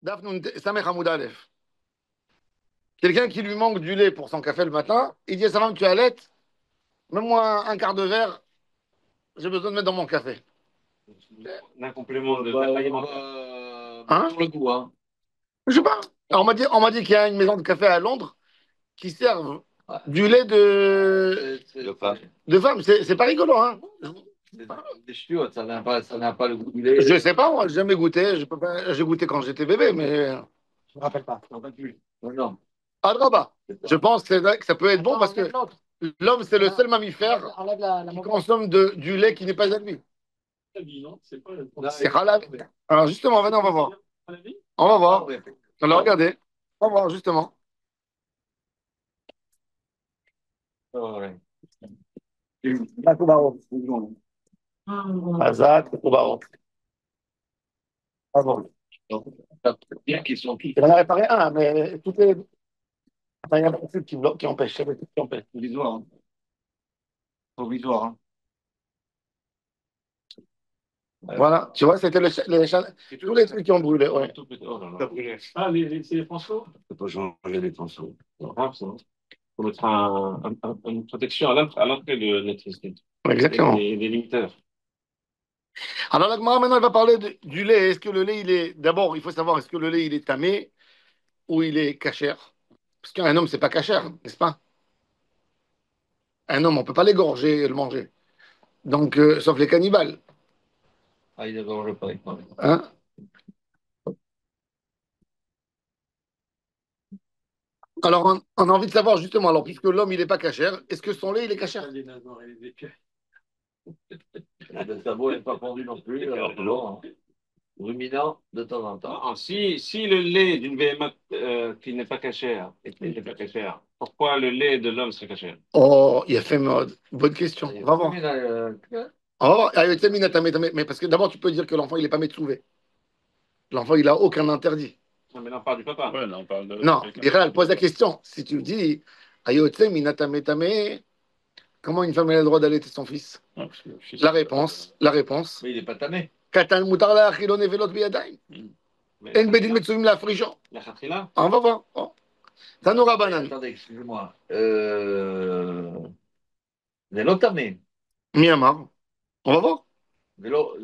Daf Nun Samech Hamoud Aleph. Quelqu'un qui lui manque du lait pour son café le matin, il dit à sa femme, tu as lait, mets-moi un quart de verre, j'ai besoin de mettre dans mon café. Un complément de alimentaire. Hein? Pour le goût, hein. Je sais pas. Alors, on m'a dit qu'il y a une maison de café à Londres qui serve Ouais. du lait Le pas. de femme. C'est pas rigolo, hein? C'est des chiottes, ça n'a pas le goût du lait. Je sais pas, moi, j'ai jamais goûté. Je peux pas, j'ai goûté quand j'étais bébé, mais je me rappelle pas. Non, pas plus. Non, non. Adraba. C'est Je ça. pense que ça peut être bon parce que l'homme, c'est le seul mammifère qui consomme du lait qui n'est pas à lui. C'est halal. Alors justement, venez, on va voir. On va voir. Alors regardez. On va voir justement. Ouais. Hazak, Koubaro. Ah bon. Bien qu'ils sont tous Il en a réparé un, mais tout est. Enfin, il y a un truc qui bloque, qui empêche. Il y a un truc qui empêche. provisoires, hein. Provisoires, hein. Ouais. Voilà, tu vois, c'était tous les trucs qui ont brûlé. Ouais. Tout peut- oh là là. Ah, c'est les François? Faut pas changer les pinceaux. C'est grave, ça. Faut mettre une protection à l'entrée de l'électricité. Exactement. Des limiteurs. Alors, la Gemara, maintenant, elle va parler du lait. Est-ce que le lait, il est. D'abord, il faut savoir, est-ce que le lait, il est tamé ou il est cachère? Parce qu'un homme, c'est pas cachère, n'est-ce pas? Un homme, on peut pas l'égorger et le manger. Donc, sauf les cannibales. Ah, il ne pas. Hein? Alors, on a envie de savoir justement, alors, puisque l'homme, il n'est pas cachère, est-ce que son lait, il est cachère? Les nageoires et les écailles. Le sabot n'est pas pendu non plus. Toujours, hein. Ruminant de temps en temps. Non, si le lait d'une BMA qui n'est pas cachère et qui n'est pas cachère, pourquoi le lait de l'homme serait cachère? Oh, il a fait mode. Bonne question. On va voir. On va voir. Ah, mais parce que d'abord, tu peux dire que l'enfant, il n'est pas métsouvé. L'enfant, il n'a aucun interdit. Non, mais là, on parle du papa. Ouais, là, on parle de Non, quelqu'un Biral qui pose la doit- question. Si tu dis, Ayotse minatamé, comment une femme elle a le droit d'allaiter son fils? Ouais, parce que le fils, La réponse. Mais il n'est pas tamé. Katan mutar la achilo nevelot biyadayim. Mais En bedin metsuvim la frijo. la khatila, On va voir. Oh. Tanoura banan. Attendez, excusez-moi. Vélo tamé. Myanmar. On va voir. Vélo.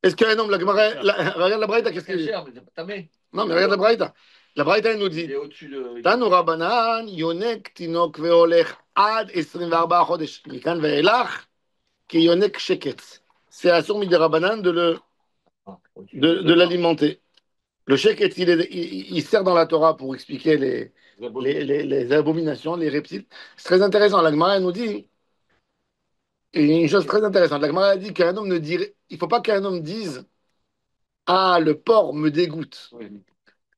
Est-ce qu'un homme, regarde la Braïta, qu'est-ce C'est qu'il dit? cher, mais c'est pas tamé. Non, mais regarde la Braïta. La Braïta, elle nous Il dit, est au-dessus de. Tanoura banan, yonek tinok veolech ad 24 chodesh. Mikan ve'elach, ki yonek sheketz. C'est assur midi rabanan Ah, au-dessus de l'alimenter. Le sheket, il sert dans la Torah pour expliquer les abominations, les reptiles. C'est très intéressant. La Gemara elle nous dit une chose très intéressante. La Gemara dit qu'un homme ne dirait, il ne faut pas qu'un homme dise ah, le porc me dégoûte. oui.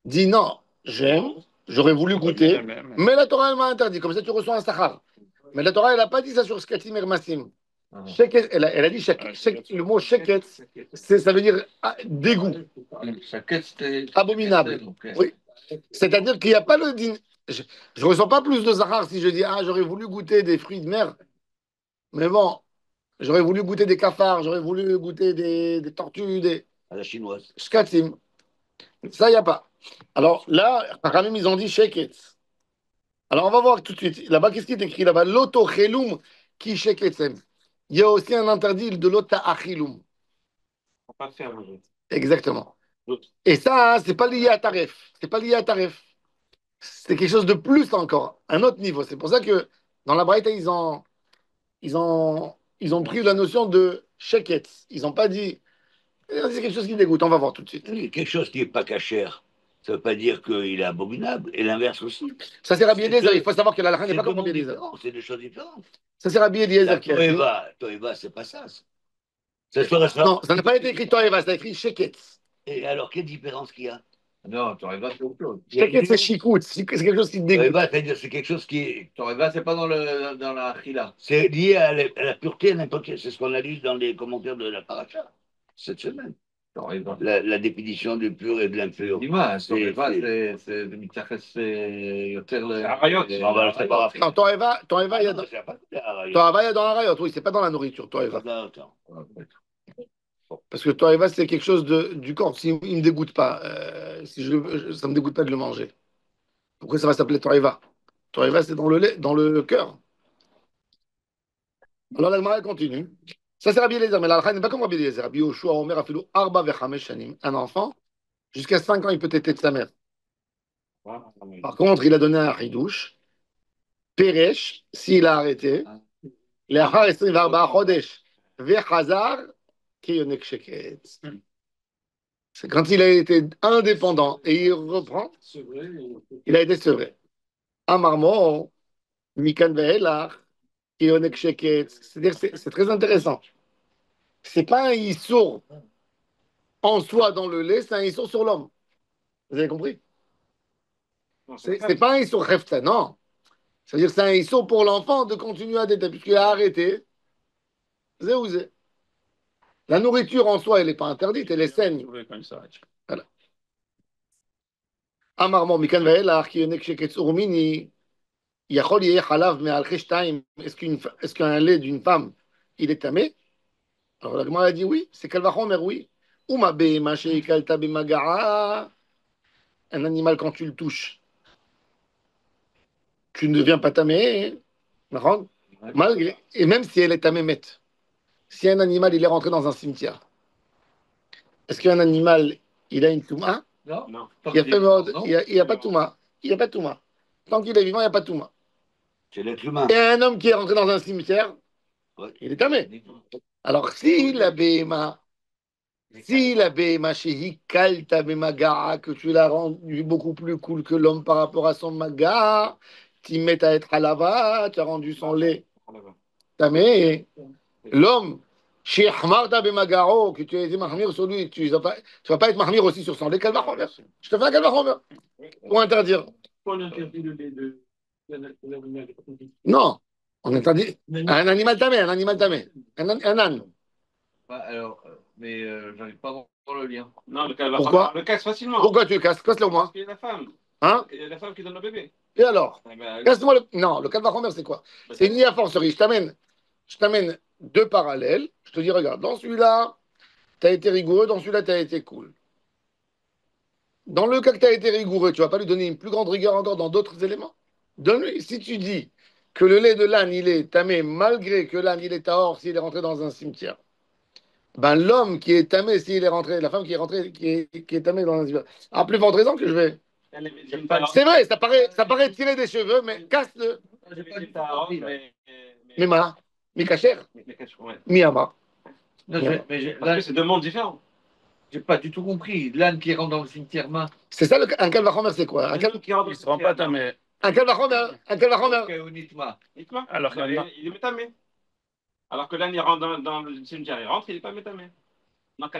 Dis non, j'aime, j'aurais voulu goûter, mais la Torah elle m'a interdit. Comme ça, tu reçois un sahar. Mais la Torah elle n'a pas dit ça sur Skatim et Massim. Ah. Sheket, elle a dit le mot sheket, ça veut dire dégoût, Chaque c'était. abominable. Donc, Oui. C'est-à-dire qu'il n'y a pas le dîner. Je ne ressens pas plus de Zahar si je dis ah, j'aurais voulu goûter des fruits de mer. Mais bon, j'aurais voulu goûter des cafards, j'aurais voulu goûter des tortues, des à la chinoise. shkatim. Ça, il n'y a pas. Alors là, quand même, ils ont dit sheketz. Alors on va voir tout de suite. Là-bas, qu'est-ce qui est écrit là-bas? Loto chelum ki sheketzem. Il y a aussi un interdit de lota achilum. Faut pas faire manger. Exactement. L'autre. Et ça, c'est pas lié à taref. C'est pas lié à taref. C'est quelque chose de plus encore, un autre niveau. C'est pour ça que dans la Braïta, ils ont pris la notion de sheketz. Ils n'ont pas dit, c'est quelque chose qui dégoûte. On va voir tout de suite. Quelque chose qui n'est pas cachère, ça ne veut pas dire qu'il est abominable, et l'inverse aussi. Ça, c'est Rabbi C'est Eliezer. deux- Il faut savoir que la halakha n'est C'est pas deux comme Rabbi mondes Eliezer. différents, c'est deux choses différentes. Ça, c'est Rabbi Eliezer La qui a dit. Toeva, c'est pas ça. Ça serait ça. Non, ça n'a pas été écrit Toeva, ça a écrit sheketz. Et alors, quelle différence qu'il y a? Non, Toreva, c'est autre chose. Sheketz, c'est chikout. C'est quelque chose qui dégoûte. Toeva, c'est-à-dire c'est quelque chose qui est, Toreva, c'est pas dans la Chila. c'est lié à la pureté, à n'importe quel. C'est ce qu'on a lu dans les commentaires de la paracha cette semaine. Toreva. La définition du pur et de l'impur. Dis-moi, Toreva, c'est- c'est de Mitachas, c'est Yoter le. C'est Arayot. On va le préparer. Non, Toeva, il y a dans, C'est pas que Arayot. Toeva, il y a dans la rayot. Oui, c'est pas dans la nourriture, Toeva. Parce que Toeva, c'est quelque chose du corps. S'il ne me dégoûte pas, si ça me dégoûte pas de le manger. Pourquoi ça va s'appeler Toreva? Toreva, c'est dans le lait, dans le cœur. Alors l'Agmara continue. Ça, c'est Rabbi Eliezer, mais l'Alcha n'est pas comme Rabbi Eliezer. Rabbi Yoshua Omer Afilou Arba Vechamesh Shanim. Un enfant, jusqu'à 5 ans, il peut téter de sa mère. Par contre, il a donné un Hidouche. Peresh, s'il a arrêté, לאחר 24 חודש וחזר כיונק שקט. C'est quand il a été indépendant et il reprend, il a été sevré. Amarmo, Mikan Ve'elach, kionek sheket. C'est-à-dire, c'est très intéressant. C'est pas un issour en soi dans le lait, c'est un issour sur l'homme. Vous avez compris? C'est pas un issour hefta, non. C'est-à-dire que c'est un issour pour l'enfant de continuer à téter, puisqu'il a arrêté. Zé ou zé. La nourriture en soi, elle n'est pas interdite, elle est saine. Voilà. Amarmo, Mikan Ve'elach, kionek sheket urmini. Yachol yeh halav me'al cheshtaim. Est-ce qu'un lait d'une femme, il est tamé? Alors la Gemara a dit oui, c'est Kalvachomer, oui. Uma be'ema she'ikalta b'maga'a. Un animal, quand tu le touches, tu ne deviens pas tamé. D'accord. Malgré, et même si elle est tamémette. Si un animal, il est rentré dans un cimetière, est-ce qu'un animal, il a une touma? Non. Il n'y a pas de touma. Il n'y a pas de touma. Tant qu'il est vivant, il n'y a pas de touma. C'est l'être humain. Et un homme qui est rentré dans un cimetière, Ouais. il est tamé. Alors, si la BMA chez Kalta Bemaga, que tu l'as rendu beaucoup plus cool que l'homme par rapport à son maga, tu mets à être halava, tu as rendu son lait tamé. L'homme, chez Hmarta Bemagaro, que tu as été mahmir sur lui, tu vas pas être mahmir aussi sur son lait, Kalvachomer. Je te fais un Kalvachomer. Pour interdire. Non, on interdit. Un animal tamé, un animal tamé. Un âne. Alors, mais j'arrive pas à voir le lien. Non, Pourquoi? on le casse facilement. Pourquoi tu le casses? Casse-le au moins. Parce qu'il y a la femme. Hein? Il y a la femme qui donne le bébé. Et alors? Eh ben, Casse-moi le. Non, le Kalvachomer, c'est quoi? C'est une forcerie. Je t'amène deux parallèles. Je te dis, regarde, dans celui-là, tu as été rigoureux, dans celui-là, tu as été cool. Dans le cas que tu as été rigoureux, tu vas pas lui donner une plus grande rigueur encore dans d'autres éléments? Donne-lui. Si tu dis que le lait de l'âne, il est tamé, malgré que l'âne, il est tahor s'il est rentré dans un cimetière, ben l'homme qui est tamé s'il est rentré, la femme qui est rentrée, qui est tamée dans un cimetière, a plus forte raison que je vais. C'est vrai, ça paraît tirer des cheveux, mais casse-le. Mima, Mikacher, Miyama. Non, Parce que c'est deux mondes différents. j'ai pas du tout compris. L'âne qui rentre dans le cimetière main. C'est ça, un Kalvachomer, c'est quoi? Un Qui rentre, Il ne se rend pas tamé. Kalvachomer, un Kalvachomer. Alors il est métamé. Alors que l'âne, il rentre dans le cimetière, il rentre, il n'est pas métamé. Donc,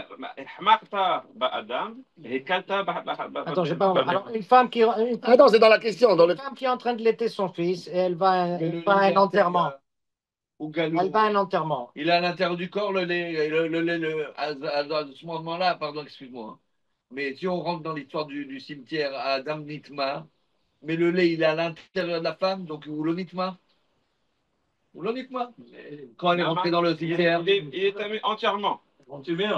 Attends, j'ai pas compris. Alors, une femme qui, Attends, c'est dans la question. Dans le... une femme qui est en train de laiter son fils et elle va à un enterrement. Ou galop. Elle va à un enterrement. Il a à l'intérieur du corps le lait, à ce moment-là, pardon, excuse-moi. Hein. Mais si on rentre dans l'histoire du cimetière à Adam Nitma, mais le lait, il est à l'intérieur de la femme, donc ou le Nitma. Ou le Nitma. Quand elle est rentrée dans le cimetière. Il est tamé entièrement.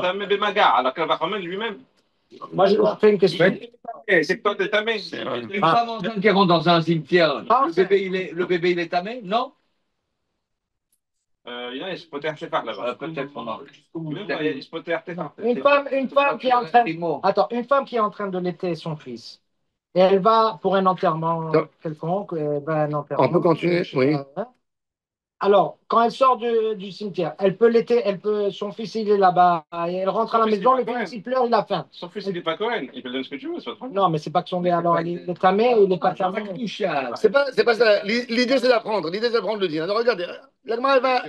Tamé Bemaga, alors qu'elle va quand lui-même. Moi, je leur fais une question. C'est que toi, t'es tamé. Une femme enceinte qui rentre dans un cimetière, le bébé, il est tamé, non? Il se peut être par là-bas. Peut-être pendant. Il se peut être. Une femme qui est en train. Attends, une femme qui est en train de laiter son fils. Et elle va pour un enterrement quelconque. Elle va à un enterrement. On peut continuer, oui. Alors, quand elle sort du cimetière, elle peut laiter, son fils il est là-bas, et elle rentre à la maison, le fils il pleure, il a faim. Son fils il n'est pas Cohen, il peut donner ce que tu veux, c'est pas Non, mais c'est pas que son lait, alors il est tamé, il n'est pas tamé. C'est pas ça. L'idée c'est d'apprendre. L'idée c'est d'apprendre le din. Alors regardez, l'agma va.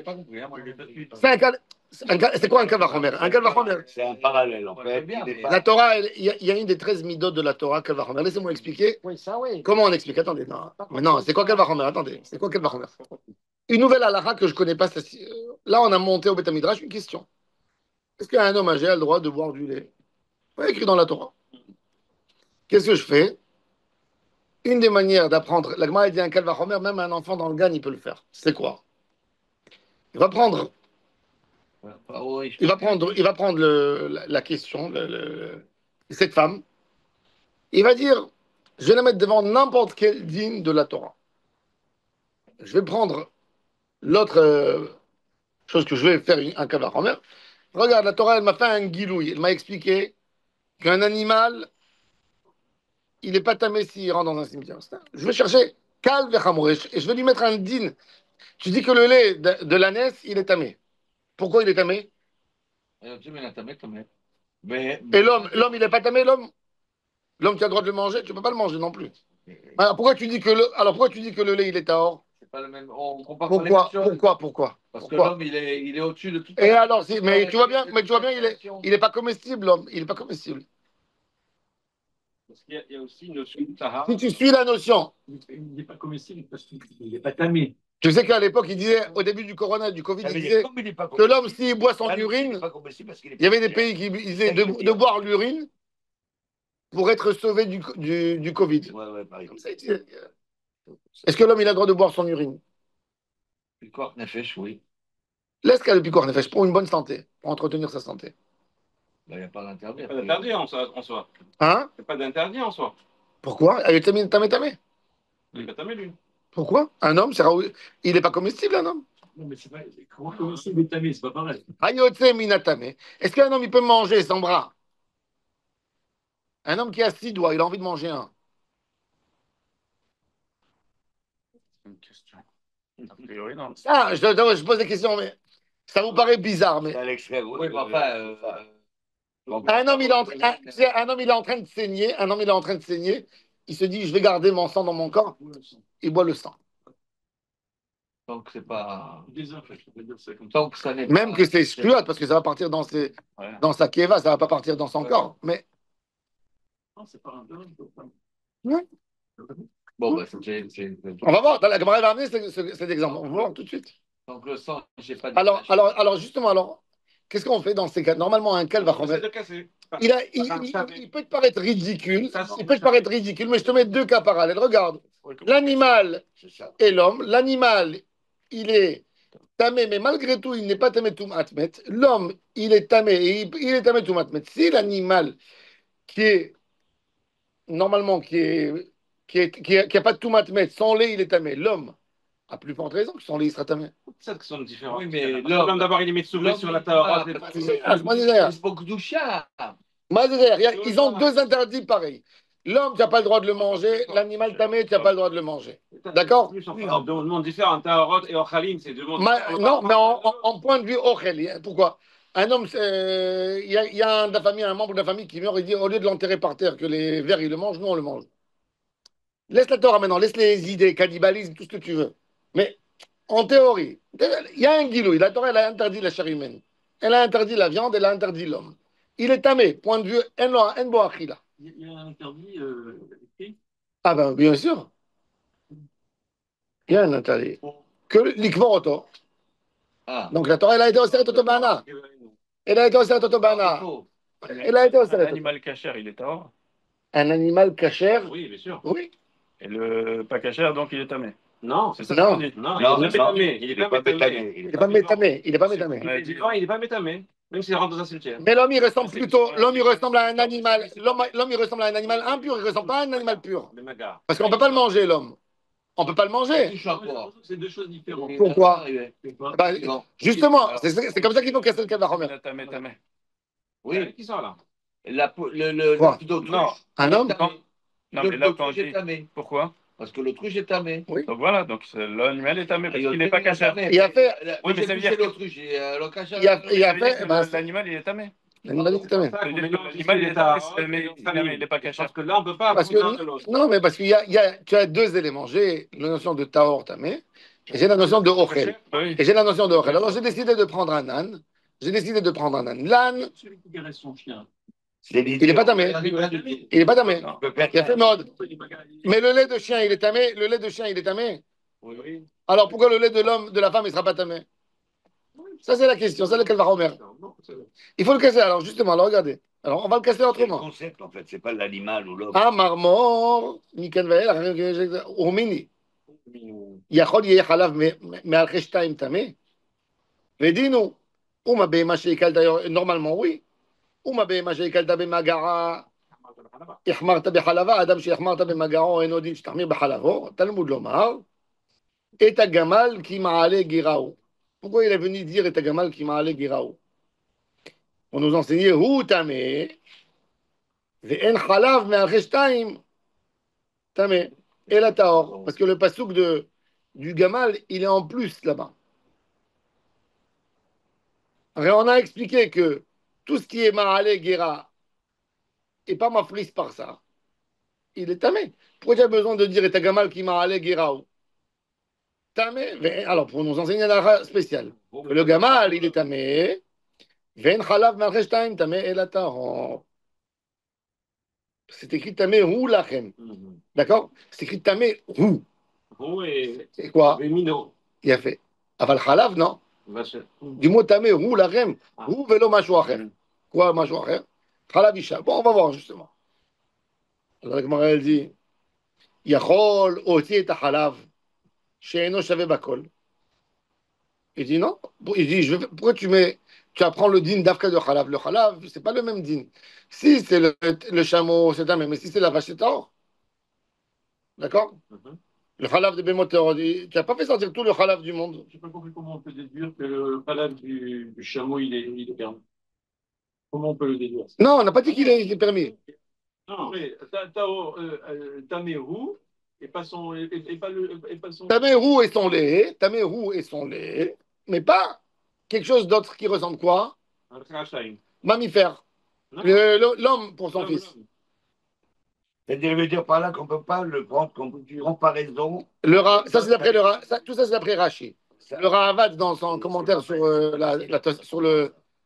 C'est quoi un Kalvachomer? Un Kalvachomer. C'est un parallèle, en fait. La Torah, il y a une des 13 midot de la Torah, Kalvachomer. Laissez-moi expliquer. Oui, ça oui. Comment on explique? Attendez, non. Mais non, c'est quoi Kalvachomer? Attendez, c'est quoi Kalvachomer? Une nouvelle halakha que je connais pas. Là, on a monté au Beth Midrash une question. Est-ce qu'un homme âgé a le droit de boire du lait? Ouais, écrit dans la Torah. Qu'est-ce que je fais? Une des manières d'apprendre, la Gemara dit un Kalvachomer, même un enfant dans le GAN, il peut le faire. C'est quoi? Il va prendre la question, cette femme, Il va dire, je vais la mettre devant n'importe quel digne de la Torah. Je vais prendre l'autre chose que je vais faire un kavachomer. Regarde, la Torah, elle m'a fait un guilouille. Elle m'a expliqué qu'un animal, il n'est pas tamé s'il rentre dans un cimetière. Je vais chercher Kal Vechamoresh et je vais lui mettre un din. Tu dis que le lait de l'ânesse, il est tamé. Pourquoi il est tamé? Et l'homme, il n'est pas tamé, l'homme? L'homme, tu as le droit de le manger, tu ne peux pas le manger non plus. Alors pourquoi tu dis que le lait, il est tahor? C'est pas le même. On compare pas les choses. Pourquoi? Parce que l'homme, il est au-dessus de tout. Et alors, mais tu vois bien, il est pas comestible, l'homme. Il est pas comestible. Parce qu'il y a aussi une notion de Tahar. Si tu suis la notion. Il n'est pas comestible parce qu'il n'est pas tamé. Tu sais qu'à l'époque, il disait, au début du corona, du Covid, il disait que l'homme, s'il boit son urine, il y avait des pays qui disaient de boire l'urine pour être sauvé du Covid. Ouais, par exemple. Est-ce que l'homme, il a le droit de boire son urine? Picor nefesh, oui. Laisse qu'à le picor nefesh pour une bonne santé, pour entretenir sa santé. Il n'y a pas d'interdit. Il n'y a pas d'interdit en soi. Hein? Il n'y a pas d'interdit en soi. Pourquoi? Elle est tamé, tamé. Il n'est pas tamé, lui. Pourquoi? Un homme, il n'est pas comestible, un homme. Non, mais c'est pas. Comment comestible et tamé, c'est pas pareil. Hayotse minatame. Est-ce qu'un homme, il peut manger sans bras? Un homme qui a 6 doigts, il a envie de manger un. C'est une question. A priori, non. Ah, je pose des questions, mais ça vous paraît bizarre, mais. C'est à l'extrême, Oui, mais enfin. Un homme, il est en train de saigner. Un homme, il est en train de saigner. Il se dit, je vais garder mon sang dans mon corps. Il boit le sang. Donc, c'est pas. Désinfecte, on peut dire ça comme ça. Tant que ça n'est Même pas. que c'est excluant, parce que ça va partir dans sa kéva, ça va pas partir dans son corps. Mais. Non, c'est pas un dingue. Bon, bah, On va voir. La camarade va amener cet exemple. On va voir tout de suite. Donc, le sang, j'ai pas dit. Alors, justement, qu'est-ce qu'on fait dans ces cas? Normalement, un cal va C'est de casser. il peut te paraître ridicule. Il peut te paraître ridicule, mais je te mets 2 cas parallèles. Regarde. L'animal et l'homme. L'animal, il est tamé, mais malgré tout, il n'est pas tamé tout matmet. L'homme, il est tamé, il est tamé tout matmet. Si l'animal qui est normalement qui a pas de tout matmet, son lait, il est tamé. L'homme, à plus forte raison que son lait, il sera tamé. C'est ça qui sont différents. Oui, mais l'homme d'abord, il est mis sur la Torah. Ils ont 2 interdits pareils. L'homme, tu n'as pas le droit de le manger. L'animal tamé, tu n'as pas le droit de le manger. D'accord? Deux mondes différents. Taharot et Ochalim, c'est 2 mondes différents. Non, mais en point de vue Ochel. Pourquoi? Un homme, il y a un membre de la famille qui meurt, il dit, au lieu de l'enterrer par terre, que les vers, ils le mangent, nous, on le mange. Laisse la Torah maintenant, laisse les idées, cannibalisme, tout ce que tu veux. Mais en théorie, il y a un guilouille. La Torah, elle a interdit la chair humaine. Elle a interdit la viande, elle a interdit l'homme. Il est tamé, point de vue, en achila. Il y a un interdit écrit. Ah ben, bien sûr. Il y a un interdit. Que l'ikvoroto. Donc la Torah, elle a été oseret otobana. Elle a été oseret otobana. Elle a été oseret. Un animal cachère, il est tahor. Un animal cachère. Oui, bien sûr. Oui. Et le pas cachère, donc il est tamé. Non, C'est ça Non. qu'on dit. Non, Non, il n'est pas métamé. il n'est pas métamé. Il n'est pas métamé. Il n'est pas métamé. Il est vivant, il n'est pas métamé. Même s'il rentre dans un cimetière. Mais l'homme, il ressemble plutôt. L'homme, il ressemble à un animal. L'homme, il ressemble à un animal impur. Il ne ressemble pas à un animal pur. Parce qu'on ne peut pas le manger, l'homme. On ne peut pas le manger. C'est 2 choses différentes. Pourquoi? Bah, justement, c'est comme ça qu'il faut casser le Kavachomer. Tamé, tamé. Oui. Qui sont là? Quoi? Non. Un homme? Non, mais là, quand on dit. Pourquoi? Parce que l'autruche est tamé. Oui. Donc voilà, donc l'animal est tamé parce qu'il n'est pas cachère. Il a fait. Oui, mais ça veut dire que- l'autruche. Le cachère. Il a fait. L'animal, il est tamé. L'animal est tamé. L'animal, il est tamé, mais il n'est pas cachère. Parce que là, on ne peut pas Parce prendre l'un de l'autre. que, non, mais parce tu as 2 éléments. J'ai la notion de Taor tamé et j'ai la notion de Ochel. Oui. Et j'ai la notion de Ochel. Alors j'ai décidé de prendre un âne. L'âne, Celui qui caresse son chien. il n'est pas tamé. Il n'est pas tamé. Non. Il a fait mode. Mais le lait de chien, il est tamé. Le lait de chien, il est tamé. Oui. Alors pourquoi le lait de l'homme, de la femme, il ne sera pas tamé? Ça, c'est la question. C'est laquelle va remettre. Il faut le casser. Alors, justement, alors, regardez. Alors, on va le casser C'est le autrement. concept, en fait. C'est pas l'animal ou l'homme. Ah, marmor, Mikan Vael, au mini. יכול יהיה חלב מעל 2 טמא? ודינו, אומה בהמה שהקלת, normalement oui, אומה בהמה שהקלת במגרה, החמרת בחלבה, אדם שהחמרת במגעו אינו דין שתחמיר בחלבו, תלמוד לומר, את הגמל כי מעלה גיראו. Pourquoi il est venu dire etagamal qui m'a allé giraou? On nous enseignait hu tamé, ve'en chalav me'acheshtaim tamé, et la taor. Parce que le pasouk du gamal, il est en plus là-bas. Alors on a expliqué que tout ce qui est ma'ale gira et pas mafris par ça, il est tamé. Pourquoi tu as besoin de dire et agamal qui m'a allé giraou? Tamé. Alors pour nous enseigner un ara spécial. Le gamal, il est tamé. Ve'en chalav me'acheshtaim tamé, et la taor. C'est écrit tamé rou lachem. D'accord? C'est écrit tamé rou. Roux et C'est quoi? Mino. Il a fait. Aval khalav, non? Du mot tamé rou lachem. Rou velo mashou acher. Quoi mashou acher? Khalav isha. Bon, on va voir justement. Alors la Gemara elle dit Yachol oti et halav she'eno shave bakol. Il dit non. Il dit pourquoi tu apprends le din d'Afka de khalav? Le khalav, c'est pas le même din. Si c'est le chameau, c'est tamé, mais si c'est la vache, c'est taor. D'accord? Le halaf de Bémoteur, tu n'as pas fait sortir tout le halaf du monde. Je n'ai pas compris comment on peut déduire que le halaf du chameau, il est permis. Comment on peut le déduire? Non, on n'a pas dit qu'il est permis. Non, mais Tamerou et pas son. Tamerou et son lait, Tamerou et son lait, mais pas quelque chose d'autre qui ressemble quoi? Mammifère. L'homme pour son fils. C'est-à-dire, il veut dire par là qu'on ne peut pas le prendre comme une comparaison. Ça, c'est d'après tout ça, c'est d'après Rashi. Le Ravad, dans son commentaire sur,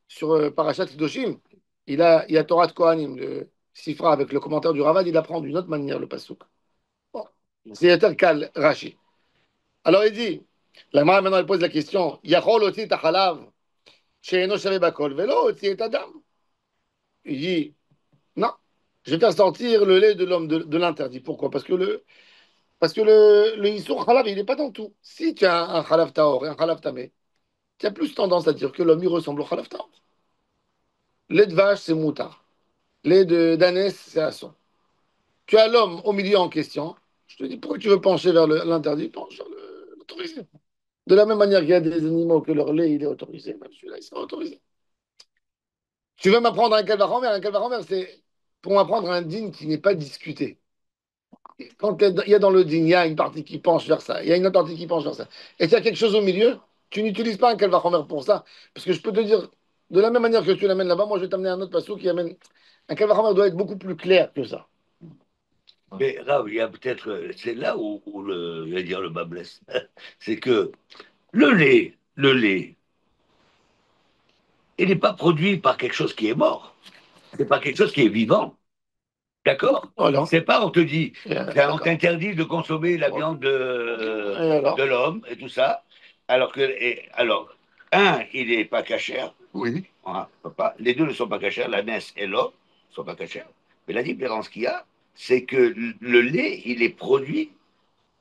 sur Parashat Kedoshim, il y a Torah de Kohanim, le Sifra, avec le commentaire du Ravad, il apprend d'une autre manière le Passouk. Bon. C'est Kal Rashi. Alors il dit, la Gemara maintenant elle pose la question, Yachol oti tachalav, she'eno shave bakol, velo oti et adam. Il dit, non. Je vais faire sortir le lait de l'homme de l'interdit. Pourquoi? Parce que le Issour Khalav, il n'est pas dans tout. Si tu as un Khalav Taor et un Khalav Tamé, tu as plus tendance à dire que l'homme, il ressemble au Khalav Taor. Lait de vache, c'est moutard. Lait d'ânesse, c'est asson. Tu as l'homme au milieu en question. Je te dis, pourquoi tu veux pencher vers l'interdit? Penche vers l'autorisé. De la même manière qu'il y a des animaux que leur lait, il est autorisé, même celui-là, il sera autorisé. Tu veux m'apprendre un calvaire, c'est pour m'apprendre un digne qui n'est pas discuté. Quand il y a dans le digne, il y a une partie qui penche vers ça, il y a une autre partie qui penche vers ça. Et s'il y a quelque chose au milieu, tu n'utilises pas un calvaire pour ça. Parce que je peux te dire, de la même manière que tu l'amènes là-bas, moi je vais t'amener un autre passo qui amène. Un calvaire doit être beaucoup plus clair que ça. Mais Rav, il y a peut-être. C'est là où je vais dire le bas blesse. C'est que le lait, il n'est pas produit par quelque chose qui est mort. C'est pas quelque chose qui est vivant. D'accord? Voilà. C'est pas, on te dit, on t'interdit de consommer la viande de l'homme et tout ça. Alors, il n'est pas cachère. Oui. Les deux ne sont pas cachères, la naisse et l'homme ne sont pas cachères. Mais la différence qu'il y a, c'est que le lait, il est produit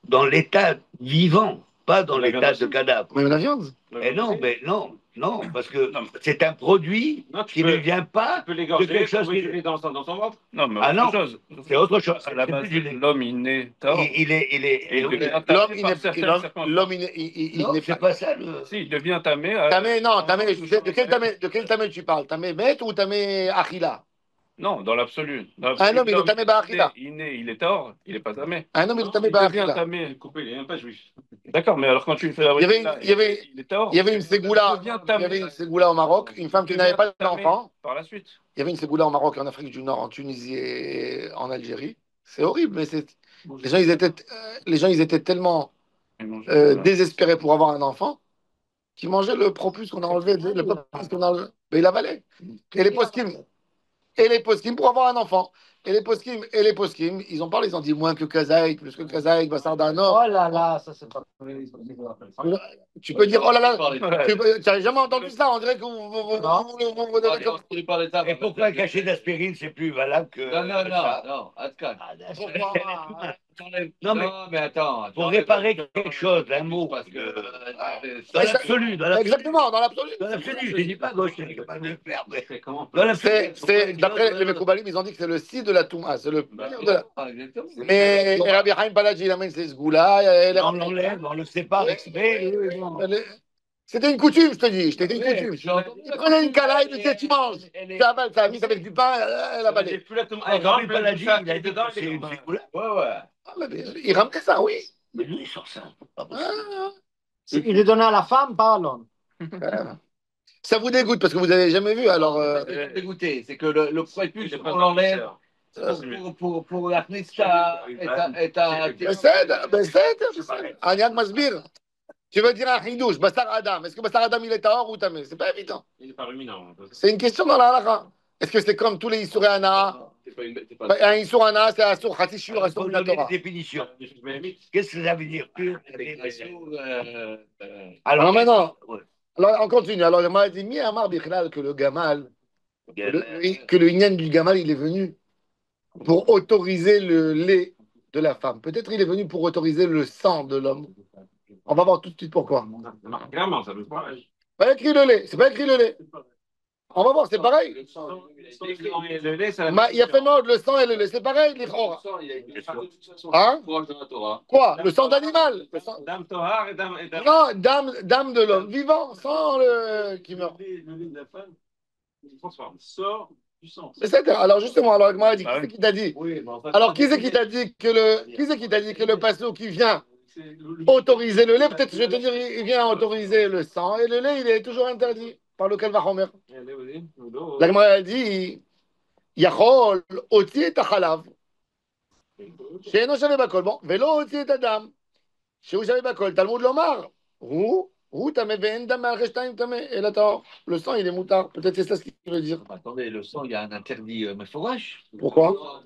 dans l'état vivant, pas dans l'état de cadavre. Mais la viande? Non, parce que c'est un produit qui ne vient pas de quelque chose qui est dans son ventre. Non, mais autre chose. C'est autre chose. À la base, l'homme, il naît tard. L'homme, il n'est c'est pas ça. Si, il devient tamé. Tamé, de quel tamé tu parles? Tamé met ou tamé achila? Non, dans l'absolu. Un homme, il est tamé ba'achila. Il est tort, il n'est pas tamé. Un homme, il est tamé Il devient ba'achila. tamé. Coupé, il n'est même pas juif. D'accord, mais alors quand tu le fais Il y avait une ségoula au Maroc, une femme qui n'avait pas d'enfant. Par la suite. Il y avait une ségoula au Maroc, en Afrique du Nord, en Tunisie et en Algérie. C'est horrible, mais les gens, ils étaient tellement désespérés pour avoir un enfant qu'ils mangeaient le propus qu'on a enlevé, le propus qu'on a enlevé. Mais il avalait. Et les poskim pour avoir un enfant. Et les poskim, ils ont parlé, ils ont dit moins que Kazaïk, plus que Kazaïk, Bassar d'Anor. Oh là là, ça c'est pas. Tu peux dire, oh là là, tu n'as jamais entendu ça, on dirait que vous Et pourquoi un cachet d'aspirine, c'est plus valable que. Non, Atkan. Non, mais attends. Pour réparer quelque chose, un mot. Parce que. Dans l'absolu. Exactement, dans l'absolu. Dans l'absolu, je ne dis pas gauche, je ne suis pas capable de le faire. D'après les Mekoubalim, ils ont dit que c'est le si de de la Touma, c'est le pire de la. Ah, exactement. Mais Rabbi Chaim Paladji, il amène ses sgoula. On l'enlève, on le sépare exprès. C'était une coutume, je te dis. C'était une coutume. j'ai entendu. Il prenait une cala, il disait tu manges. Tu avales, ça a mis avec du pain, elle a balé. Plus la tomate. Rabbi Paladji, il a dit dedans, que c'est une figura. Ouais, ouais. Ah, mais il ramenait ça, oui. Mais lui, il sort ça. Pas possible. Ah, Il le donnait à la femme, pas à l'homme. ah. Ça vous dégoûte parce que vous n'avez jamais vu, alors. C'est dégoûté, c'est que le prépuce, on l'enlève pour la Knista est à. בסדר. Aniak Masbir. Tu veux dire un hidouche, Bassar Adam. Est-ce que Bassar Adam, il est tahor ou tamé? C'est pas évident. Il est pas ruminant. C'est une question dans la halakha. Est-ce que c'est comme tous les Issouré Ana? Un Issour Ana, c'est Assour Khatishur, Il Assour faut donner Minatora. une définition. Qu'est-ce que ça veut dire? Alors maintenant, ouais. alors on continue. Alors, il m'a dit, mi Amar Bichlal, que le Gamal, que le Inyan du Gamal, il est venu pour autoriser le lait de la femme. Peut-être il est venu pour autoriser le sang de l'homme. On va voir tout de suite pourquoi. Clairement, ça veut pas. Pas écrit le lait, c'est pas écrit le lait. On va voir, c'est pareil. Il y a fait mode, le sang et le lait, c'est pareil, l'Ichora. Hein? Quoi? Le sang d'animal. Dame Tohar et Dame. Non, dame de l'homme vivant, sans le qui meurt. Le lait de la femme, il transforme. Sort du sang. Alors justement, alors moi, qui c'est qui t'a dit? Alors qui c'est qui t'a dit que le passo qui vient autoriser le lait, peut-être je vais te dire, il vient autoriser le sang, et le lait, il est toujours interdit par le Kalvachomer. La Gemara a dit, Yachol, oti et achalav, she'eno shaveh bakol, bon, velo oti et adam, she'hu shaveh bakol, Talmud lomar, הוא טמא ואין דם מעל שתיים טמא, אלא טהור. Le sang, il est moutard. Peut-être c'est ça ce qu'il veut dire. Attendez, le sang, il y a un interdit Meforash. Pourquoi?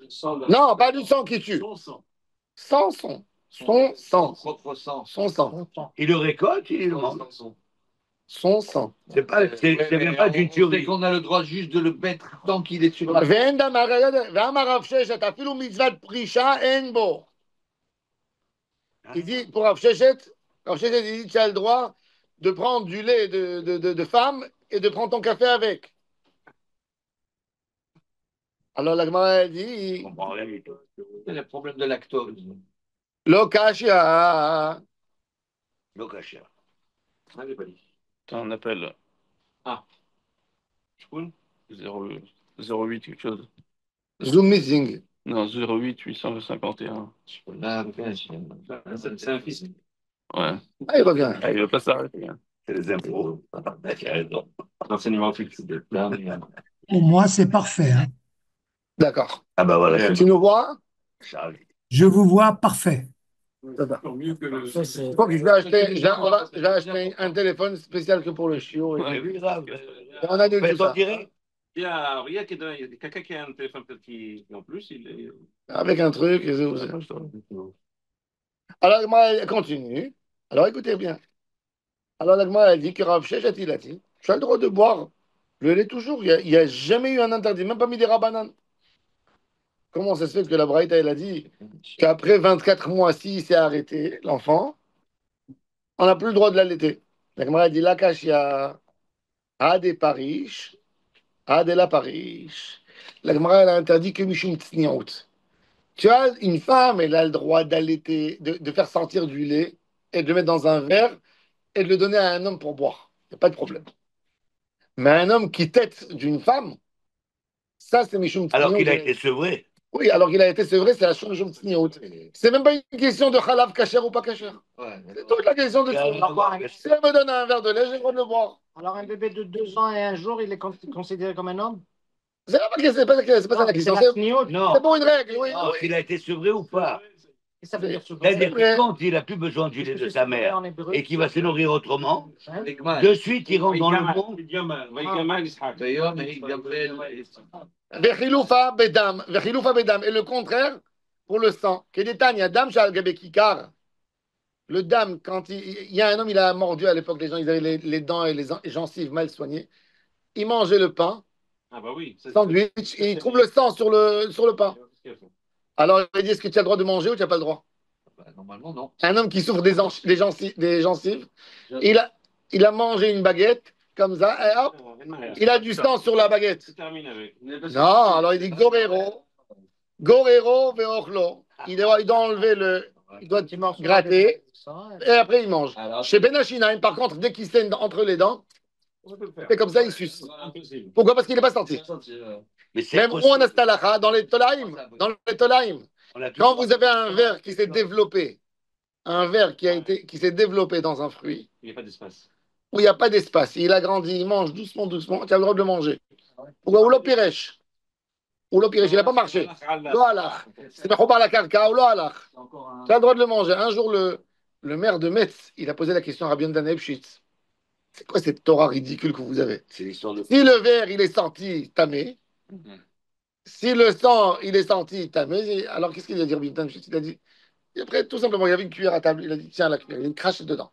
Non, pas du sang qui tue. Sans sang. Son sang. Propre sang. Son sang. Il le récolte, il le mange. Son sang. C'est même pas d'une C'est tuerie. qu'on a le droit juste de le mettre tant qu'il est sur la. ואין דם ואמר רב ששת, אפילו מצוות פרישה אין בו. Il dit, pour Rav Sheshet, il dit, tu as le droit de prendre du lait de femme et de prendre ton café avec. Alors la Gemara dit, C'est le problème de lactose. Lokashia. Lokasha. On appelle. Ah. Shpoun 08 quelque chose. Zoom meeting. Non, 08 851. C'est un fils. Ouais. Ah, il revient. Ah, il veut pas s'arrêter. Hein. C'est les impôts. L'enseignement fixe. Pour moi, c'est parfait. Hein. D'accord. Ah bah voilà. Tu nous vois? Je vous vois parfait. Mieux que le. Je crois que je vais acheter un téléphone spécial que pour le chiot. Ouais, oui, grave. On a deux Mais tout ça. on dirait. Il y a quelqu'un qui a un téléphone peut-être qui en plus, il est. Avec un truc. Alors, la Gemara, elle continue. Alors, écoutez bien. Alors, la Gemara, elle dit que Rav Sheshet, il a dit, tu as le droit de boire le lait toujours. Il n'y a jamais eu un interdit, même pas mis des rabanan. Comment ça se fait que la Braïta, elle a dit qu'après 24 mois, s'il s'est arrêté, l'enfant, on n'a plus le droit de l'allaiter. La Gemara, elle dit, la kashia, a des parish, a de la parish. La Gemara, elle a interdit que Mishum Tsniout. Tu as une femme, elle a le droit d'allaiter, de faire sortir du lait et de le mettre dans un verre et de le donner à un homme pour boire. Il n'y a pas de problème. Mais un homme qui tète d'une femme, ça c'est Mishum Tsniout. Alors qu'il a été sevré. Oui, alors qu'il a été sevré, c'est la Mishum Tsniout. C'est même pas une question de halav kasher ou pas kasher. Ouais, C'est toute la question de si elle me donne un verre de lait, j'ai le droit de le boire. Alors, un bébé de 2 ans et un jour, il est considéré comme un homme? C'est pas ça la question. C'est la sniout. Non. C'est pour une règle, oui. Non, s'il a été sevré ou pas. Et ça veut dire souvent. C'est-à-dire vrai. que quand il n'a plus besoin du lait de sa mère et qu'il va se nourrir autrement, Hein? de suite il rentre dans le monde. D'ailleurs, mais il y avait. Vechiloufa bedam. Et le contraire, pour le sang. Kedetania, dam shal gabe kikar. Le dam, quand il y a un homme, il a mordu à l'époque, les gens, ils avaient les dents et les gencives mal soignées. Il mangeait le pain, Ah bah oui. sandwich, et il trouve le sang sur le pain. Alors, il dit, est-ce que tu as le droit de manger ou tu n'as pas le droit? Bah, normalement, non. Un homme qui souffre des gencives, il a mangé une baguette, comme ça, et hop, il a du sang sur la baguette. C'est terminé avec. Non, alors il dit Gorero, Gorero veochlo. Il doit enlever il doit gratter et après il mange. Chez Benachinaim, par contre, dès qu'il saigne entre les dents, fait comme ça, il suce. Pourquoi? Parce qu'il n'est pas sorti. Même où on a stalacha, dans les tolaïm, quand vous avez un ver qui s'est développé, qui s'est développé dans un fruit, Il n'y a pas d'espace. où il n'y a pas d'espace, il a grandi, il mange doucement, doucement, tu as le droit de le manger. Pourquoi? Ou l'opirèche. Ou l'opirèche, il n'a pas marché. Lo halach. C'est pas la carca ou lo halach. Tu as le droit de le manger. Un jour, le maire de Metz, il a posé la question à Rabbi Yochanan Epshitz. C'est quoi cette Torah ridicule que vous avez? C'est l'histoire de. Si le verre, il est sorti tamé, si le sang, il est sorti tamé, alors qu'est-ce qu'il a dit, Rabbi Yochanan Epshitz? Il a dit, et après, tout simplement, il y avait une cuillère à table. Il a dit, tiens, la cuillère, il crache dedans.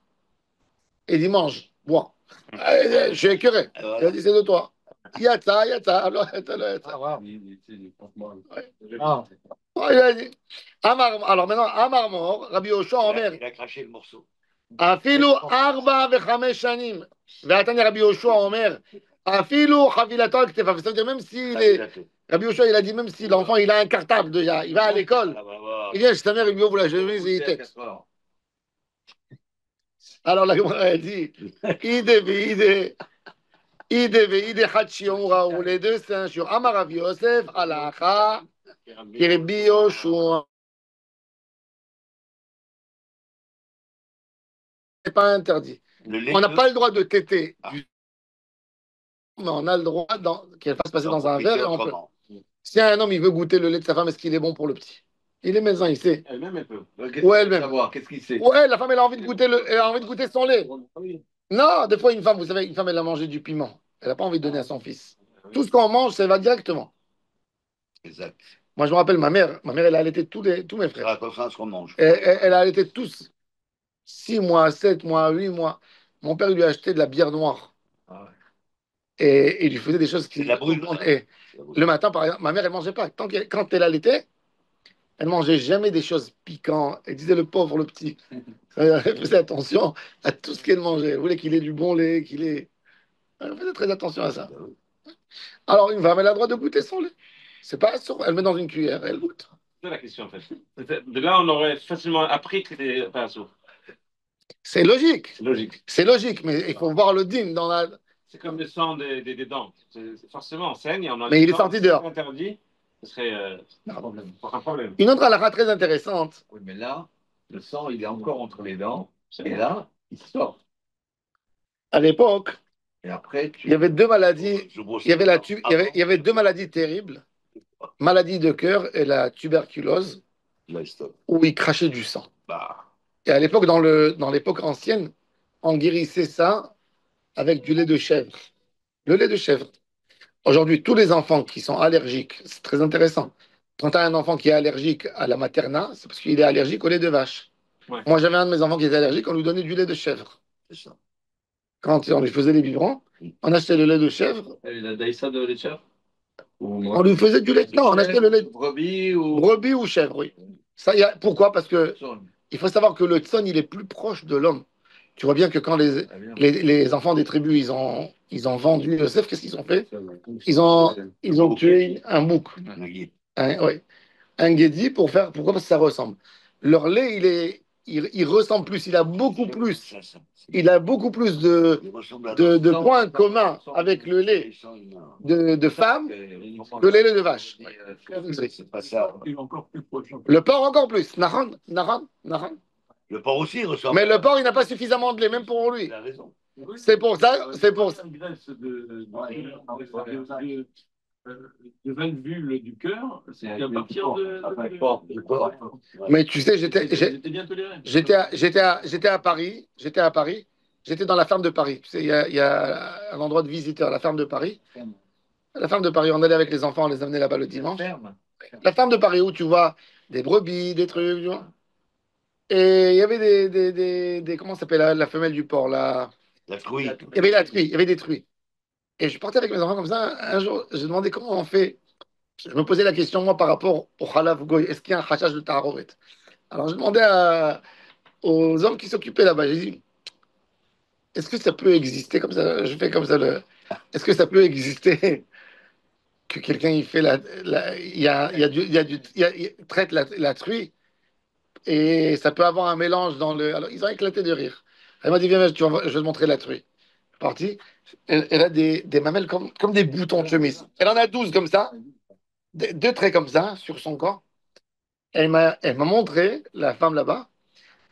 Et il dit, mange, bois. Je suis écœuré. Il a dit, c'est de toi. Yatsa, yatsa, alors, Ah, il a dit, alors maintenant, Amar mort, Rabbi Yoshua Omer, Il a craché le morceau. אפילו 4 ו5 שנים. והתניא רבי יהושע אומר, אפילו חבילתו על כתפיו. C'est-à-dire, même si Rabbi Yoshua, il a dit, même si l'enfant, il a un cartable déjà, il va à l'école, il vient chez sa mère, il lui ouvre la chemise et il texte. Alors la Gemara, elle dit, ide Hachion Raoul, les deux, c'est un jour. Amar Rabbi Yosef, Alacha, qui Rabbi Yoshua. C'est pas interdit. On n'a pas le droit de téter, mais on a le droit qu'elle fasse passer dans un verre et on peut. Si un homme il veut goûter le lait de sa femme, est-ce qu'il est bon pour le petit? Il est médecin, il sait. Elle-même, elle peut. Ouais, elle-même. Qu'est-ce qu'il sait? Ouais, la femme, elle a envie de goûter elle a envie de goûter son lait. Non, des fois, une femme, vous savez, une femme, elle a mangé du piment. Elle n'a pas envie de donner à son fils. Tout ce qu'on mange, ça va directement. Exact. Moi, je me rappelle, ma mère, elle a allaité tous mes frères. Attention à ce qu'on mange. Elle a allaité tous. 6 mois, 7 mois, 8 mois. Mon père, il lui a acheté de la bière noire. Et il lui faisait des choses qui. C'est de la brûle. Et le matin, par exemple, ma mère, elle ne mangeait pas. Quand elle allaitait, elle ne mangeait jamais des choses piquantes. Elle disait le pauvre, le petit. Elle faisait attention à tout ce qu'elle mangeait. Elle voulait qu'il ait du bon lait, qu'il ait. Elle faisait très attention à ça. Alors, une femme, elle a le droit de goûter son lait. C'est pas sûr. Elle met dans une cuillère, elle goûte. C'est la question, en fait. De là, on aurait facilement appris que c'était pas sourd. C'est logique. C'est logique. C'est logique, mais il faut voir le din dans la. C'est comme le sang des dents. Forcément, on saigne. Mais il est sorti dehors. Interdit, ce serait un problème. Une autre halakha très intéressante. Oui, mais là, le sang, il est encore entre les dents. Et là, il sort. À l'époque, et après, il y avait deux maladies. Il y avait deux maladies terribles. Maladie de cœur et la tuberculose, où il crachait du sang. Et à l'époque, dans l'époque ancienne, on guérissait ça avec du lait de chèvre. Le lait de chèvre. Aujourd'hui, tous les enfants qui sont allergiques, c'est très intéressant. Quand tu as un enfant qui est allergique à la materna, c'est parce qu'il est allergique au lait de vache. Ouais. Moi, j'avais un de mes enfants qui était allergique, on lui donnait du lait de chèvre. C'est ça. Quand on lui faisait les biberons, on achetait le lait de chèvre. Et la daïsa de lait de chèvre? On lui faisait du lait. Non, on achetait le lait de brebis ou chèvre, oui. Ça, pourquoi? Parce que il faut savoir que le tson, il est plus proche de l'homme. Tu vois bien que quand les enfants des tribus, ils ont vendu Yosef, qu'est-ce qu'ils ont fait? Ils ont tué un bouc. Un guédi pourquoi? Parce que ça ressemble. Leur lait, il ressemble plus, il a beaucoup plus. Il a beaucoup plus de points communs avec le lait de femme que le lait de vache. C'est pas ça. Le porc encore plus. Naran. Le porc aussi ressemble. Mais le porc, il n'a pas suffisamment de lait, même pour lui. Il a raison. C'est pour ça. De veine vulve du cœur, c'est à partir de porc. Mais tu sais, j'étais à Paris. J'étais dans la ferme de Paris. Tu sais, il y a un endroit de visiteurs, la ferme de Paris. La ferme de Paris, on allait avec les enfants, on les amenait là-bas le dimanche. La ferme de Paris où tu vois des brebis, des trucs, tu vois. Et il y avait des comment ça s'appelle la femelle du porc là? La truie. Il y avait la truie, il y avait des truies. Et je partais avec mes enfants comme ça. Un jour, j'ai demandé comment on fait. Je me posais la question, moi, par rapport au Khalav Goy. Est-ce qu'il y a un khachach de Taharovet? Alors, je demandais aux hommes qui s'occupaient là-bas. J'ai dit, est-ce que ça peut exister comme ça? Je fais comme ça. Est-ce que ça peut exister que quelqu'un il fait il traite la truie et ça peut avoir un mélange dans le. Alors ils ont éclaté de rire. Elle m'a dit viens, je vais te montrer la truie. Partie. Elle a des mamelles comme des boutons de chemise. Elle en a 12 comme ça, deux traits comme ça sur son corps. Elle m'a montré, la femme là-bas,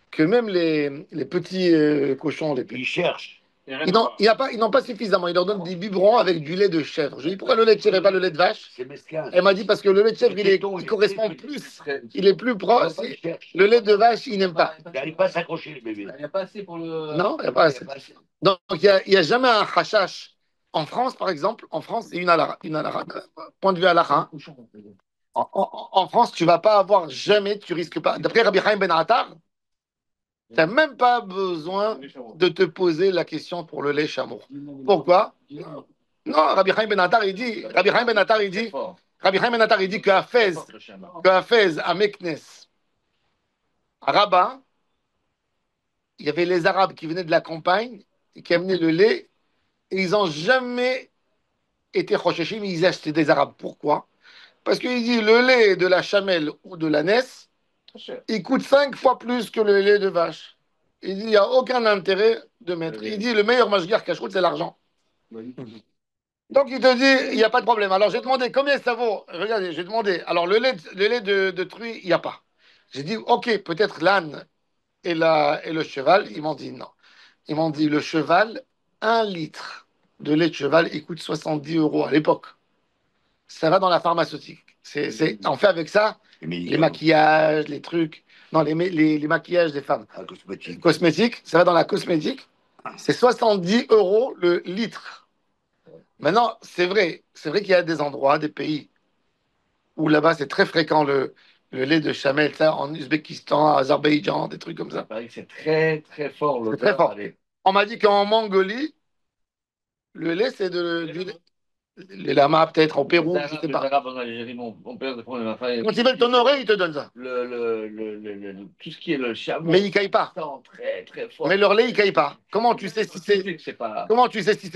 que même les petits cochons, Ils cherchent. ils n'ont pas suffisamment. Ils leur donnent des biberons avec du lait de chèvre. Je lui ai dit pourquoi le lait de chèvre et pas le lait de vache? C'est mesquin. Elle m'a dit parce que le lait de chèvre, il correspond plus. Il est plus proche. Le lait de vache, il n'aime pas. Il n'arrive pas à s'accrocher, le bébé. Il n'y a pas assez pour le. Non, il n'y a pas assez. Donc, il y a jamais un hachash. En France, par exemple, en France, c'est une halakha. Point de vue halakha. En France, tu vas pas avoir jamais, tu risques pas. D'après Rabbi Chaim Ben Attar, tu n'as même pas besoin de te poser la question pour le lait chameau. Pourquoi? Non, Rabbi Chaim Ben Attar, il dit, Rabbi Chaim Ben Attar, il dit qu'à Fès, à Meknes, à Rabat, il y avait les Arabes qui venaient de la campagne et qui amenaient le lait, et ils n'ont jamais été chochechim, ils achetaient des Arabes. Pourquoi? Parce qu'il dit le lait de la chamelle ou de l'ânesse, il coûte 5 fois plus que le lait de vache. Il dit il n'y a aucun intérêt de mettre. Il dit le meilleur mashgiach cacheroute, c'est l'argent. Donc il te dit il n'y a pas de problème. Alors j'ai demandé combien ça vaut. Regardez, j'ai demandé. Alors le lait de truie, il n'y a pas. J'ai dit ok, peut-être l'âne et le cheval. Ils m'ont dit non. Ils m'ont dit le cheval, 1 litre de lait de cheval, il coûte 70 € à l'époque. Ça va dans la pharmaceutique. On fait avec ça les maquillages, les trucs. Non, les maquillages des femmes. Ah, cosmétique. Cosmétiques, ça va dans la cosmétique. C'est 70 € le litre. Maintenant, c'est vrai qu'il y a des endroits, des pays où là-bas c'est très fréquent le lait de chamel, ça, en Ouzbékistan, Azerbaïdjan, des trucs comme ça. Il paraît que c'est très très fort. C'est très fort. On m'a dit qu'en Mongolie, le lait c'est du lait. Les lamas, peut-être au Pérou, je ne sais pas. Les Arabes en Algérie, mon père, ma famille. Quand ils veulent t'honorer, ils te donnent ça. Tout ce qui est le chameau. Mais ils ne caillent pas. Très, très fort. Mais leur lait, il ne caille pas. Comment tu sais si c'est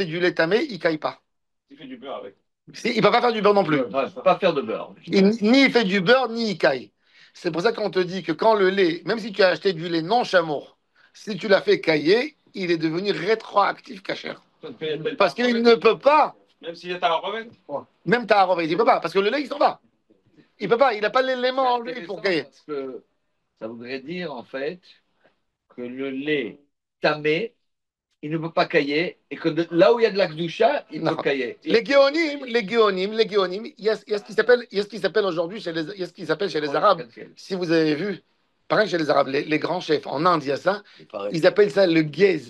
du lait tamé? Il ne caille pas. Il fait du beurre avec. Il ne peut pas faire du beurre non plus. Non, il ne peut pas faire de beurre. Ni il fait du beurre, ni il caille. C'est pour ça qu'on te dit que quand le lait, même si tu as acheté du lait non chameau, si tu l'as fait cailler, il est devenu rétroactif cachère. Parce qu'il ne peut pas. Même s'il est à Roven. Même ta il ne peut pas. Parce que le lait, il s'en va. Il ne peut pas. Il n'a pas l'élément en lui pour cailler. Parce que ça voudrait dire, en fait, que le lait tamé, il ne peut pas cailler, et que là où il y a de la kdusha, il peut cailler. Les géonimes, il y a ce qui s'appelle aujourd'hui il y a ce qui s'appelle chez les Arabes. Si vous avez vu, pareil chez les Arabes, les grands chefs en Inde, il y a ça. Ils appellent ça le guez.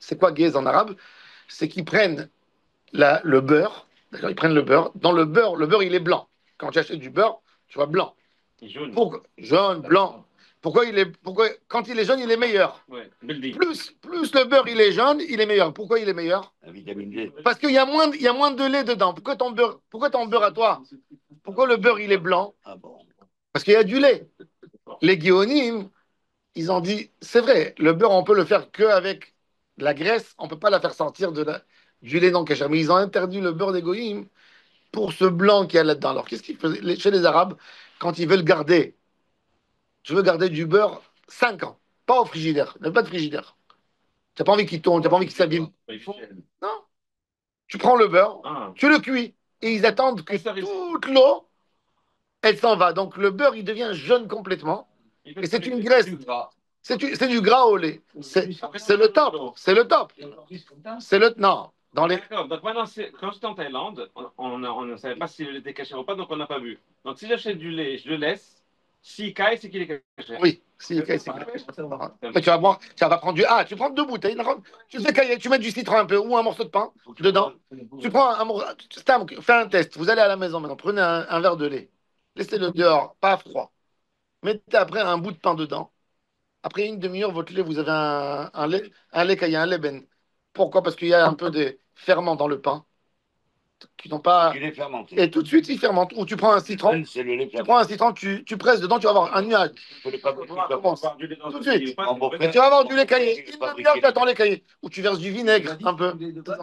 C'est quoi guez en arabe? C'est qu'ils prennent le beurre. D'accord, ils prennent le beurre. Dans le beurre, il est blanc. Quand tu achètes du beurre, tu vois blanc. Jaune. Jaune, blanc. Pourquoi quand il est jaune, il est meilleur? Ouais. Plus le beurre il est jaune, il est meilleur. Pourquoi il est meilleur? La vitamine D. Parce qu'il y a moins de lait dedans. Pourquoi ton beurre à toi? Pourquoi le beurre il est blanc? Ah bon. Parce qu'il y a du lait. Les guéonimes, ils ont dit, c'est vrai, le beurre on peut le faire qu'avec la graisse, on peut pas la faire sortir du lait non cachère. Mais ils ont interdit le beurre des goïms pour ce blanc qu'il y a là-dedans. Alors qu'est-ce qu'ils faisaient chez les Arabes quand ils veulent garder? Tu veux garder du beurre 5 ans, pas au frigidaire, même pas de frigidaire. Tu n'as pas envie qu'il tourne, tu n'as pas envie qu'il s'abîme. Non. Tu prends le beurre, tu le cuis, et ils attendent que toute l'eau, elle s'en va. Donc le beurre, il devient jaune complètement, et c'est une graisse. C'est du gras au lait. C'est le top. C'est le top. Non. D'accord, donc maintenant, quand j'étais en Thaïlande, on ne savait pas si le lait était caché ou pas, donc on n'a pas vu. Donc si j'achète du lait, je le laisse. S'il caille, c'est qu'il est caché. Oui, s'il caille, c'est qu'il est caché. Mais tu vas pas prendre tu prends 2 bouteilles, tu fais cailler, tu mets du citron un peu ou un morceau de pain dedans. Tu prends un morceau, fais un test. Vous allez à la maison maintenant, prenez un verre de lait. Laissez-le dehors, pas froid. Mettez après un bout de pain dedans. Après une demi-heure, votre lait, vous avez un lait caillé, un lait ben. Pourquoi? Parce qu'il y a un peu de ferment dans le pain. qui n'ont pas. Il est fermenté. Et tout de suite, il fermente. Ou tu prends un citron, C'est le lait tu prends un citron, tu presses dedans, tu vas avoir un nuage. Tout Tout de suite. Et tu vas avoir du lait caillé. Une demi-heure, tu attends les caillés. Ou tu verses du vinaigre un peu.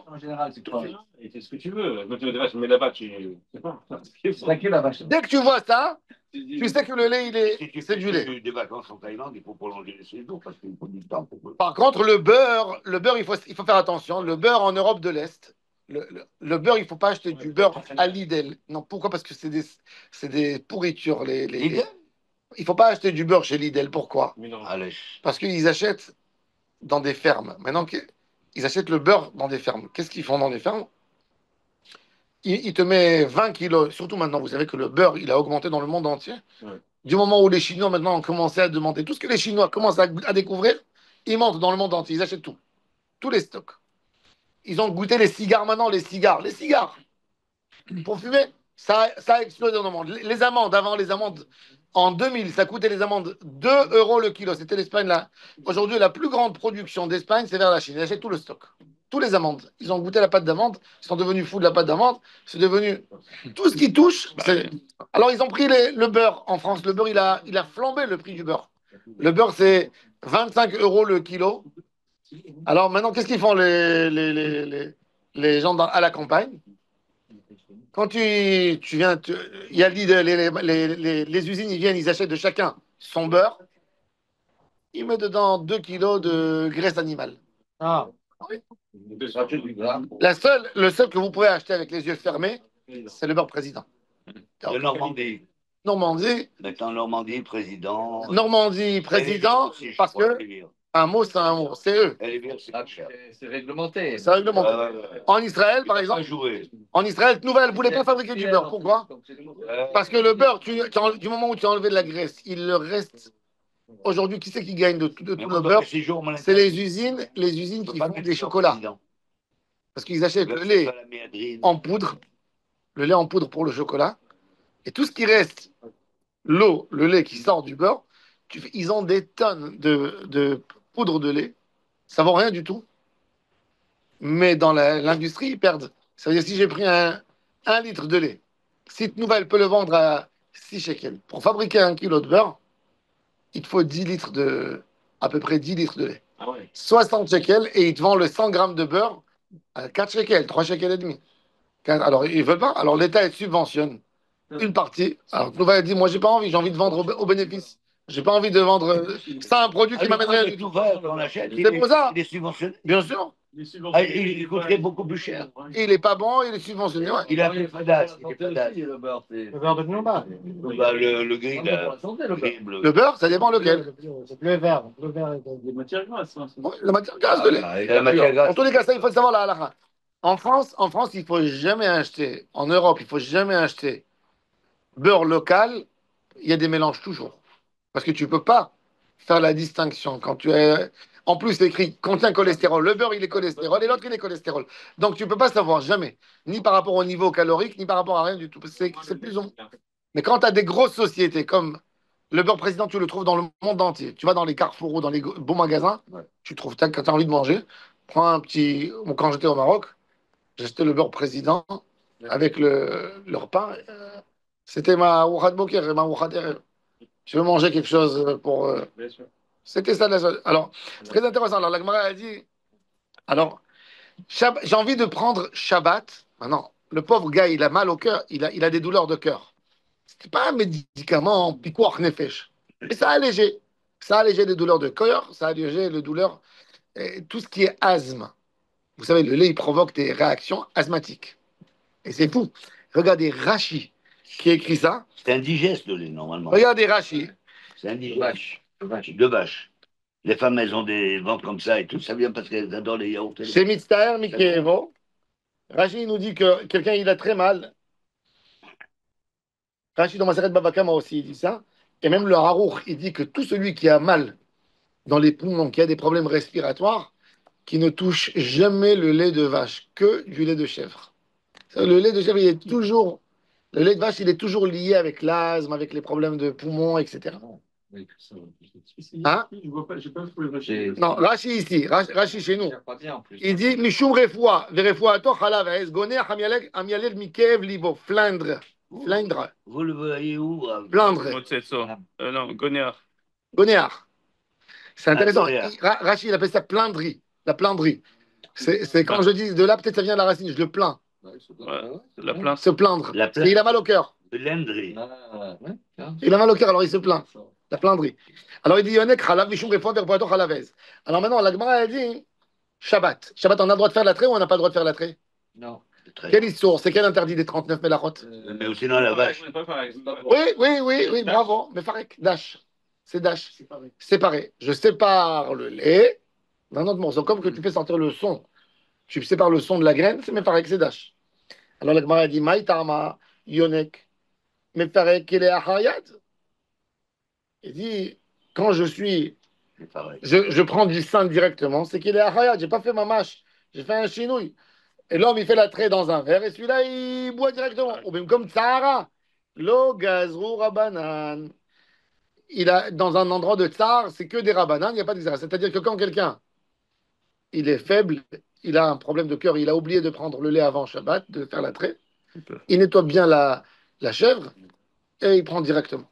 En général, c'est quoi? Et c'est ce que tu veux. Quand tu veux des vaches, mais là-bas, tu. C'est pas. C'est qui la vache? Dès que tu vois ça, tu sais que le lait, Si tu c'est du lait. fais des vacances en Thaïlande, il faut prolonger les séjours parce qu'il faut du temps. Par contre, le beurre, il faut faire attention. Le beurre en Europe de l'Est, le beurre, il ne faut pas acheter du beurre à Lidl. Non, pourquoi? Parce que c'est des pourritures. Lidl? Il ne faut pas acheter du beurre chez Lidl. Pourquoi? Allez. Parce qu'ils achètent dans des fermes. Maintenant, ils achètent le beurre dans des fermes. Qu'est-ce qu'ils font dans des fermes? Ils te mettent 20 kilos. Surtout maintenant, vous savez que le beurre, il a augmenté dans le monde entier. Ouais. Du moment où les Chinois maintenant ont commencé à demander tout ce que les Chinois commencent à découvrir, ils montent dans le monde entier. Ils achètent tout. Tous les stocks. Ils ont goûté les cigares maintenant, les cigares. Pour fumer, ça a explosé dans le monde. Les amandes, avant les amandes, en 2000, ça coûtait les amandes 2 euros le kilo. C'était l'Espagne là. Aujourd'hui, la plus grande production d'Espagne, c'est vers la Chine. Ils achètent tout le stock. Tous les amandes. Ils ont goûté la pâte d'amande. Ils sont devenus fous de la pâte d'amande. C'est devenu. Tout ce qui touche. Alors, ils ont pris le beurre en France. Le beurre, il a flambé le prix du beurre. Le beurre, c'est 25 euros le kilo. Alors maintenant, qu'est-ce qu'ils font les gens à la campagne? Quand tu viens, il y a les usines, ils viennent, ils achètent de chacun son beurre. Ils mettent dedans 2 kilos de graisse animale. Ah, Le seul que vous pouvez acheter avec les yeux fermés, c'est le beurre président. De Normandie. Normandie, Normandie, président. parce que un mot, c'est un mot, c'est eux. C'est réglementé. C'est réglementé. En Israël, par exemple, en Israël, Nouvelle ne voulait pas fabriquer du beurre. Pourquoi? Parce que le beurre, du moment où tu as enlevé de la graisse, il le reste. Aujourd'hui, qui c'est qui gagne de tout le beurre? C'est les usines qui font des chocolats. Parce qu'ils achètent le lait en poudre, le lait en poudre pour le chocolat. Et tout ce qui reste, l'eau, le lait qui sort du beurre, ils ont des tonnes de poudre de lait. Ça vaut rien du tout. Mais dans l'industrie, ils perdent. Ça veut dire si j'ai pris un litre de lait, si Nouvelle peut le vendre à 6 shekels, pour fabriquer un kilo de beurre, il te faut à peu près 10 litres de lait. Ah ouais. 60 shekels et ils te vendent le 100 grammes de beurre à 4 shekels, 3 shekels et demi. Alors, ils veulent pas. Alors, l'État, il subventionne une partie. Alors, Nouvelle dit, moi, j'ai pas envie, j'ai envie de vendre au bénéfice. J'ai pas envie de vendre ça un produit qui m'amène rien du tout. C'est pour ça. Il est subventionné. Bien sûr. Il coûterait beaucoup plus cher. Il est pas bon, il est subventionné. Ouais. Il a fait fadas. le beurre de Gnoma. Le gris, là. Le beurre, ça dépend lequel. Le vert. Le vert Des matières grasses. Hein, Ouais, la matière grasse de lait. La matière grasse. En tous les cas, ça, il faut le savoir là, à la fin. En France, il ne faut jamais acheter. En Europe, il ne faut jamais acheter beurre local. Il y a des mélanges toujours. Parce que tu ne peux pas faire la distinction. Quand tu es. En plus, c'est écrit contient cholestérol. Le beurre, il est cholestérol et l'autre, il est cholestérol. Donc, tu ne peux pas savoir jamais. Ni par rapport au niveau calorique, ni par rapport à rien du tout. C'est plus ou moins. Mais quand tu as des grosses sociétés comme le beurre président, tu le trouves dans le monde entier. Tu vas dans les carrefours ou dans les beaux magasins, tu trouves, quand tu as envie de manger, prends un petit. Quand j'étais au Maroc, j'ai acheté le beurre président avec le repas. C'était ma oukhad boker et ma oukhad erev. Je veux manger quelque chose pour. bien sûr. C'était ça la chose. Alors, c'est très intéressant. Alors, la Gemara a dit. Alors, j'ai envie de prendre Shabbat. Maintenant, le pauvre gars, il a mal au cœur, il a des douleurs de cœur. C'est pas un médicament piquoir nefesh. Mais ça a allégé. Ça a allégé les douleurs de cœur, ça a allégé les douleurs, tout ce qui est asthme. Vous savez, le lait, il provoque des réactions asthmatiques. Et c'est fou. Regardez Rachi qui écrit ça. C'est indigeste, le lait, normalement. Regardez Rachi. C'est indigeste. De vache. Les femmes, elles ont des ventres comme ça et tout. Ça vient parce qu'elles adorent les yaourts. Chez Mitztaher, Mikevo, Rachi nous dit que quelqu'un, il a très mal. Rachi dans Maseret Babakama aussi, il dit ça. Et même le Harour, il dit que tout celui qui a mal dans les poumons, qui a des problèmes respiratoires, qui ne touche jamais le lait de vache, que du lait de chèvre. Le lait de chèvre, le lait de vache, il est toujours lié avec l'asthme, avec les problèmes de poumons, etc. Hein? Je vois pas, j'ai pas trouvé le J'ai- Non, Rashi ici, Rashi chez nous. Pas bien en plus. Il dit Mishum refoua, verefoato chalav es goner amialel mikev libo, flaindre. Flaindre. Vous le voyez où? Plaindre. Motsetso. Non, Gonéar. Gonéar. C'est intéressant. Gonéar. Rashi, il appelle ça plaindrie. La plaindrie. C'est quand je dis de là, peut-être ça vient de la racine, je le plains. Ouais, la plainte. Se plaindre. La Parce qu'il a mal au cœur. L'Indri. Ah, ouais. Il a mal au cœur, alors il se plaint. La plaindrie. Alors il dit Yonek chalav mishum refoua verefoato chalavez. Alors maintenant, la Gemara, elle dit Shabbat. Shabbat, on a le droit de faire la l'attrait ou on n'a pas le droit de faire la l'attrait? Non. Quelle histoire? C'est quel interdit des 39 mélachot? Mais sinon, la vache. Oui, bravo. Mais farek, dash. C'est dash. Séparé. Je sépare le lait d'un autre morceau. Comme que tu fais sortir le son. Tu sépares le son de la graine, c'est mefarek, c'est dash. Alors la Gemara a dit Maïtama, Yonek, mefarek, il est ahayad. Il dit quand je suis. C'est pareil. Je prends du sein directement, c'est qu'il est ahayad. J'ai pas fait ma mâche. J'ai fait un chinouille. Et l'homme, il fait la trait dans un verre, et celui-là, il boit directement. Ou même comme Tsahara. Lo gazrou rabanan. Il a, dans un endroit de tsar, c'est que des rabanan, il n'y a pas d'Israël. C'est-à-dire que quand quelqu'un, il est faible, il a un problème de cœur, il a oublié de prendre le lait avant Shabbat, de faire la trait, il nettoie bien la chèvre, et il prend directement.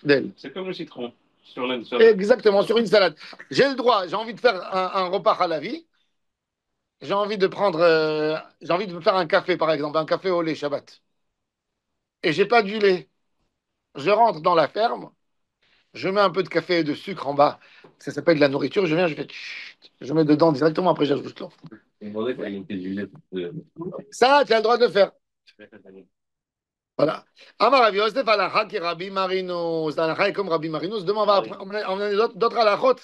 D'elle. C'est comme le citron. Sur la... Exactement, sur une salade. J'ai le droit, j'ai envie de faire un repas à la vie. J'ai envie de prendre, j'ai envie de me faire un café, par exemple, un café au lait Shabbat. Et j'ai pas du lait. Je rentre dans la ferme, je mets un peu de café et de sucre en bas. Ça s'appelle de la nourriture. Je viens, je fais, chut, je mets dedans directement. Après, j'ajoute l'eau. Ça, tu as le droit de le faire. Voilà. Amar Rav Yosef halacha ki Rabbi Marinus. Halacha est comme Rabbi Marinus. Demain, on va emmener d'autres halachot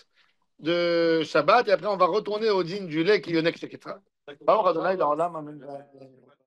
de Shabbat et après, on va retourner au din du lait qui est yonek shekitra. Baruch Adonai, l'olam, amen.